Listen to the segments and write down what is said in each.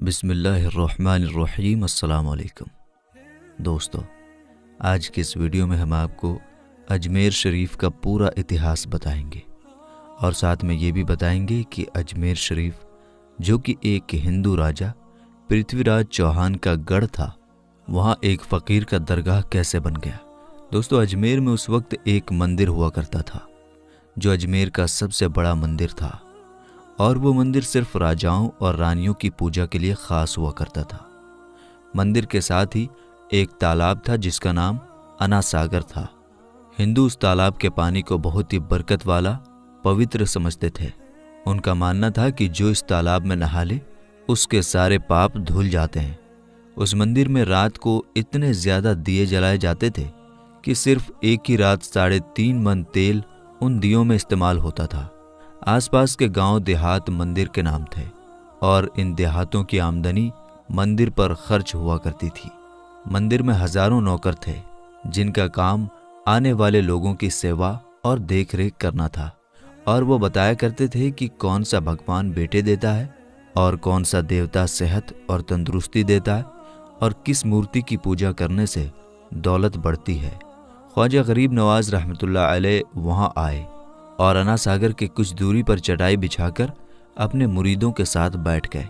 बिस्मिल्लाहिर्रहमानिर्रहीम। अस्सलाम वालेकुम दोस्तों, आज के इस वीडियो में हम आपको अजमेर शरीफ का पूरा इतिहास बताएंगे और साथ में ये भी बताएंगे कि अजमेर शरीफ जो कि एक हिंदू राजा पृथ्वीराज चौहान का गढ़ था, वहाँ एक फ़कीर का दरगाह कैसे बन गया। दोस्तों, अजमेर में उस वक्त एक मंदिर हुआ करता था जो अजमेर का सबसे बड़ा मंदिर था और वो मंदिर सिर्फ राजाओं और रानियों की पूजा के लिए ख़ास हुआ करता था। मंदिर के साथ ही एक तालाब था जिसका नाम अना सागर था। हिंदू उस तालाब के पानी को बहुत ही बरकत वाला पवित्र समझते थे। उनका मानना था कि जो इस तालाब में नहा ले उसके सारे पाप धुल जाते हैं। उस मंदिर में रात को इतने ज़्यादा दिए जलाए जाते थे कि सिर्फ एक ही रात 3.5 मन तेल उन दियों में इस्तेमाल होता था। आसपास के गांव देहात मंदिर के नाम थे और इन देहातों की आमदनी मंदिर पर खर्च हुआ करती थी। मंदिर में हजारों नौकर थे जिनका काम आने वाले लोगों की सेवा और देखरेख करना था और वो बताया करते थे कि कौन सा भगवान बेटे देता है और कौन सा देवता सेहत और तंदुरुस्ती देता है और किस मूर्ति की पूजा करने से दौलत बढ़ती है। ख्वाजा गरीब नवाज रहमतुल्लाह अलैह वहाँ आए और अना सागर के कुछ दूरी पर चटाई बिछाकर अपने मुरीदों के साथ बैठ गए।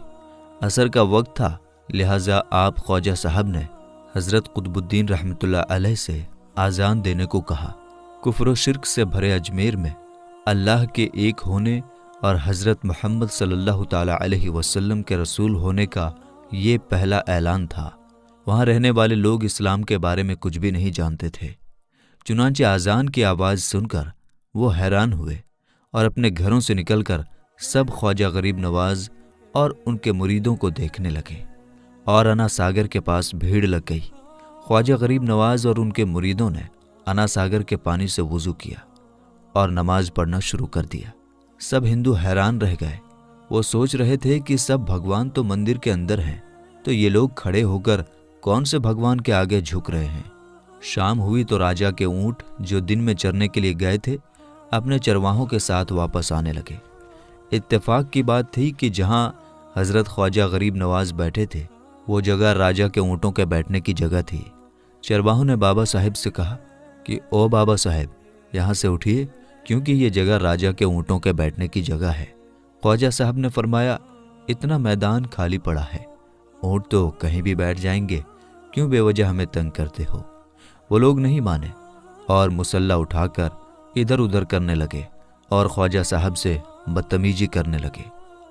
असर का वक्त था, लिहाजा आप ख्वाजा साहब ने हज़रत कुतुबुद्दीन रहमतुल्लाह अलैह से आज़ान देने को कहा। कुफ्र व शिर्क से भरे अजमेर में अल्लाह के एक होने और हज़रत मोहम्मद सल्लल्लाहु ताला अलैहि वसल्लम के रसूल होने का ये पहला ऐलान था। वहाँ रहने वाले लोग इस्लाम के बारे में कुछ भी नहीं जानते थे। चुनांचे आज़ान की आवाज़ सुनकर वो हैरान हुए और अपने घरों से निकलकर सब ख्वाजा गरीब नवाज और उनके मुरीदों को देखने लगे और अना सागर के पास भीड़ लग गई। ख्वाजा गरीब नवाज और उनके मुरीदों ने अना सागर के पानी से वुज़ू किया और नमाज पढ़ना शुरू कर दिया। सब हिंदू हैरान रह गए। वो सोच रहे थे कि सब भगवान तो मंदिर के अंदर हैं, तो ये लोग खड़े होकर कौन से भगवान के आगे झुक रहे हैं। शाम हुई तो राजा के ऊँट जो दिन में चरने के लिए गए थे अपने चरवाहों के साथ वापस आने लगे। इत्तेफाक की बात थी कि जहां हज़रत ख्वाजा गरीब नवाज बैठे थे वो जगह राजा के ऊँटों के बैठने की जगह थी। चरवाहों ने बाबा साहिब से कहा कि ओ बाबा साहिब, यहाँ से उठिए क्योंकि ये जगह राजा के ऊँटों के बैठने की जगह है। ख्वाजा साहब ने फरमाया, इतना मैदान खाली पड़ा है, ऊँट तो कहीं भी बैठ जाएंगे, क्यों बेवजह हमें तंग करते हो। वो लोग नहीं माने और मुसल्ला उठाकर इधर उधर करने लगे और ख्वाजा साहब से बदतमीजी करने लगे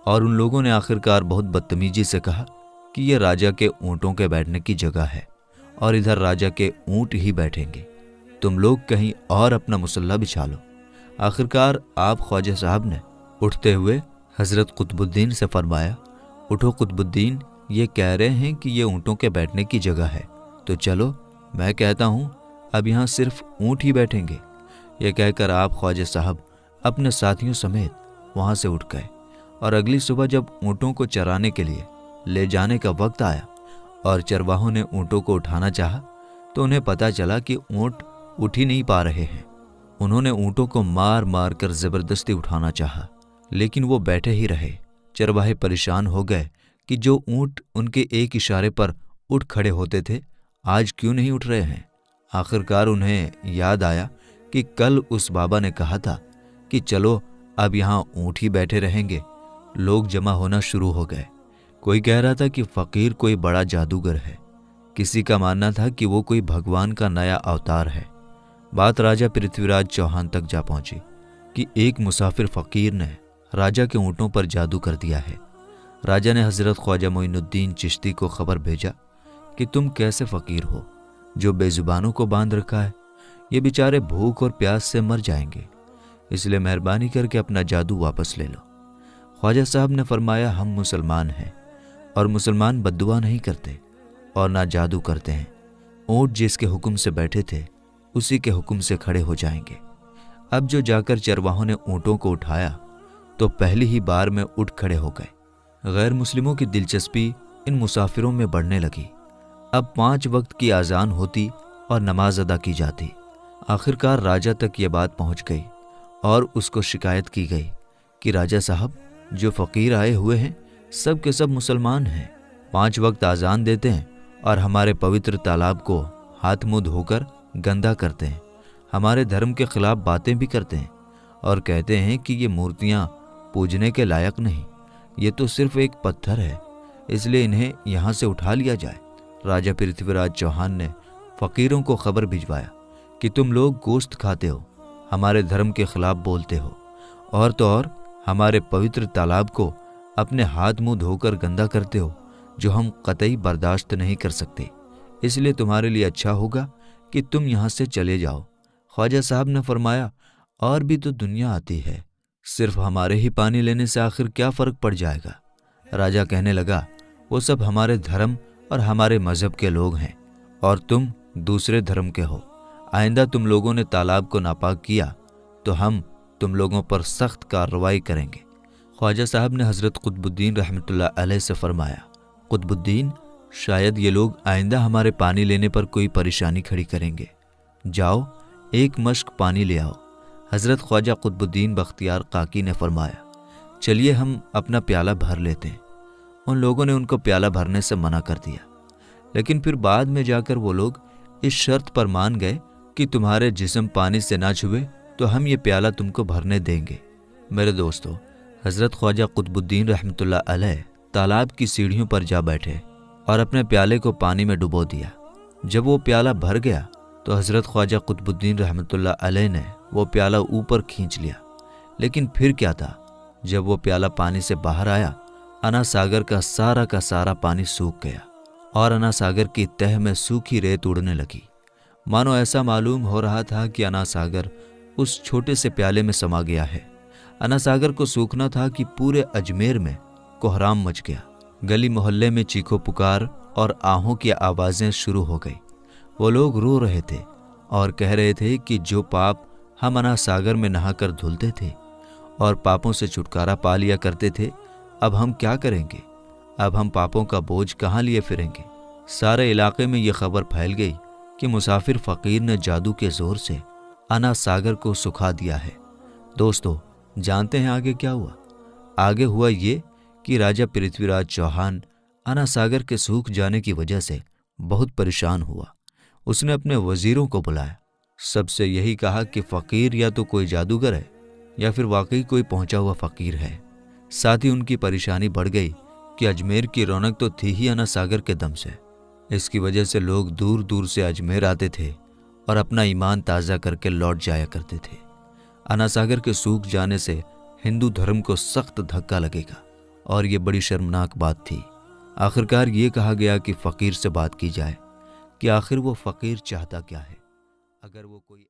और उन लोगों ने आखिरकार बहुत बदतमीजी से कहा कि यह राजा के ऊँटों के बैठने की जगह है और इधर राजा के ऊँट ही बैठेंगे, तुम लोग कहीं और अपना मुसल्ला बिछा लो। आखिरकार आप ख्वाजा साहब ने उठते हुए हज़रत कुतुबुद्दीन से फरमाया, उठो कुतुबुद्दीन, ये कह रहे हैं कि ये ऊँटों के बैठने की जगह है, तो चलो मैं कहता हूँ अब यहाँ सिर्फ ऊँट ही बैठेंगे। ये कहकर आप ख्वाजा साहब अपने साथियों समेत वहाँ से उठ गए और अगली सुबह जब ऊँटों को चराने के लिए ले जाने का वक्त आया और चरवाहों ने ऊँटों को उठाना चाहा तो उन्हें पता चला कि ऊँट उठ ही नहीं पा रहे हैं। उन्होंने ऊँटों को मार मार कर ज़बरदस्ती उठाना चाहा, लेकिन वो बैठे ही रहे। चरवाहे परेशान हो गए कि जो ऊँट उनके एक इशारे पर उठ खड़े होते थे आज क्यों नहीं उठ रहे हैं। आखिरकार उन्हें याद आया कि कल उस बाबा ने कहा था कि चलो अब यहाँ ऊँट ही बैठे रहेंगे। लोग जमा होना शुरू हो गए। कोई कह रहा था कि फ़कीर कोई बड़ा जादूगर है, किसी का मानना था कि वो कोई भगवान का नया अवतार है। बात राजा पृथ्वीराज चौहान तक जा पहुंची कि एक मुसाफिर फ़कीर ने राजा के ऊँटों पर जादू कर दिया है। राजा ने हज़रत ख्वाजा मोइनुद्दीन चिश्ती को खबर भेजा कि तुम कैसे फ़कीर हो जो बेजुबानों को बांध रखा है, ये बेचारे भूख और प्यास से मर जाएंगे, इसलिए मेहरबानी करके अपना जादू वापस ले लो। ख्वाजा साहब ने फरमाया, हम मुसलमान हैं और मुसलमान बद्दुआ नहीं करते और ना जादू करते हैं। ऊँट जिसके हुक्म से बैठे थे उसी के हुक्म से खड़े हो जाएंगे। अब जो जाकर चरवाहों ने ऊँटों को उठाया तो पहली ही बार में उठ खड़े हो गए। गैर मुस्लिमों की दिलचस्पी इन मुसाफिरों में बढ़ने लगी। अब 5 वक्त की आज़ान होती और नमाज अदा की जाती। आखिरकार राजा तक ये बात पहुंच गई और उसको शिकायत की गई कि राजा साहब, जो फ़कीर आए हुए हैं सब के सब मुसलमान हैं 5 वक्त आज़ान देते हैं और हमारे पवित्र तालाब को हाथ मुंह धोकर गंदा करते हैं। हमारे धर्म के खिलाफ बातें भी करते हैं और कहते हैं कि ये मूर्तियां पूजने के लायक नहीं, ये तो सिर्फ एक पत्थर है, इसलिए इन्हें यहाँ से उठा लिया जाए। राजा पृथ्वीराज चौहान ने फकीरों को खबर भिजवाया कि तुम लोग गोश्त खाते हो, हमारे धर्म के खिलाफ बोलते हो, और तो और हमारे पवित्र तालाब को अपने हाथ मुंह धोकर गंदा करते हो, जो हम कतई बर्दाश्त नहीं कर सकते। इसलिए तुम्हारे लिए अच्छा होगा कि तुम यहाँ से चले जाओ। ख्वाजा साहब ने फरमाया, और भी तो दुनिया आती है, सिर्फ हमारे ही पानी लेने से आखिर क्या फर्क पड़ जाएगा। राजा कहने लगा, वो सब हमारे धर्म और हमारे मजहब के लोग हैं और तुम दूसरे धर्म के हो। आइंदा तुम लोगों ने तालाब को नापाक किया तो हम तुम लोगों पर सख्त कार्रवाई करेंगे। ख्वाजा साहब ने हज़रत कुतुबुद्दीन रहमतुल्लाह अलैह से फरमाया, कुतुबुद्दीन, शायद ये लोग आइंदा हमारे पानी लेने पर कोई परेशानी खड़ी करेंगे। जाओ, एक मश्क पानी ले आओ। हज़रत ख्वाजा कुतुबुद्दीन बख्तियार काकी ने फरमाया, चलिए हम अपना प्याला भर लेते हैं। उन लोगों ने उनको प्याला भरने से मना कर दिया, लेकिन फिर बाद में जाकर वो लोग इस शर्त पर मान गए कि तुम्हारे जिस्म पानी से ना छुए तो हम ये प्याला तुमको भरने देंगे। मेरे दोस्तों, हज़रत ख्वाजा कुतुबुद्दीन रहमतुल्लाह अलैह तालाब की सीढ़ियों पर जा बैठे और अपने प्याले को पानी में डुबो दिया। जब वो प्याला भर गया तो हज़रत ख्वाजा कुतुबुद्दीन रहमतुल्लाह अलैह ने वो प्याला ऊपर खींच लिया। लेकिन फिर क्या था, जब वो प्याला पानी से बाहर आया, अना सागर का सारा पानी सूख गया और अना सागर की तह में सूखी रेत उड़ने लगी। मानो ऐसा मालूम हो रहा था कि अना सागर उस छोटे से प्याले में समा गया है। अना सागर को सूखना था कि पूरे अजमेर में कोहराम मच गया। गली मोहल्ले में चीखो पुकार और आहों की आवाज़ें शुरू हो गई। वो लोग रो रहे थे और कह रहे थे कि जो पाप हम अना सागर में नहाकर धुलते थे और पापों से छुटकारा पा लिया करते थे, अब हम क्या करेंगे? अब हम पापों का बोझ कहाँ लिए फिरेंगे? सारे इलाके में ये खबर फैल गई कि मुसाफिर फ़कीर ने जादू के ज़ोर से अना सागर को सुखा दिया है। दोस्तों, जानते हैं आगे क्या हुआ? आगे हुआ ये कि राजा पृथ्वीराज चौहान अना सागर के सूख जाने की वजह से बहुत परेशान हुआ। उसने अपने वजीरों को बुलाया, सबसे यही कहा कि फ़कीर या तो कोई जादूगर है या फिर वाकई कोई पहुंचा हुआ फ़कीर है। साथ ही उनकी परेशानी बढ़ गई कि अजमेर की रौनक तो थी ही अना सागर के दम से। इसकी वजह से लोग दूर दूर से अजमेर आते थे और अपना ईमान ताज़ा करके लौट जाया करते थे। अना सागर के सूख जाने से हिंदू धर्म को सख्त धक्का लगेगा और ये बड़ी शर्मनाक बात थी। आखिरकार ये कहा गया कि फ़कीर से बात की जाए कि आखिर वो फ़कीर चाहता क्या है। अगर वो कोई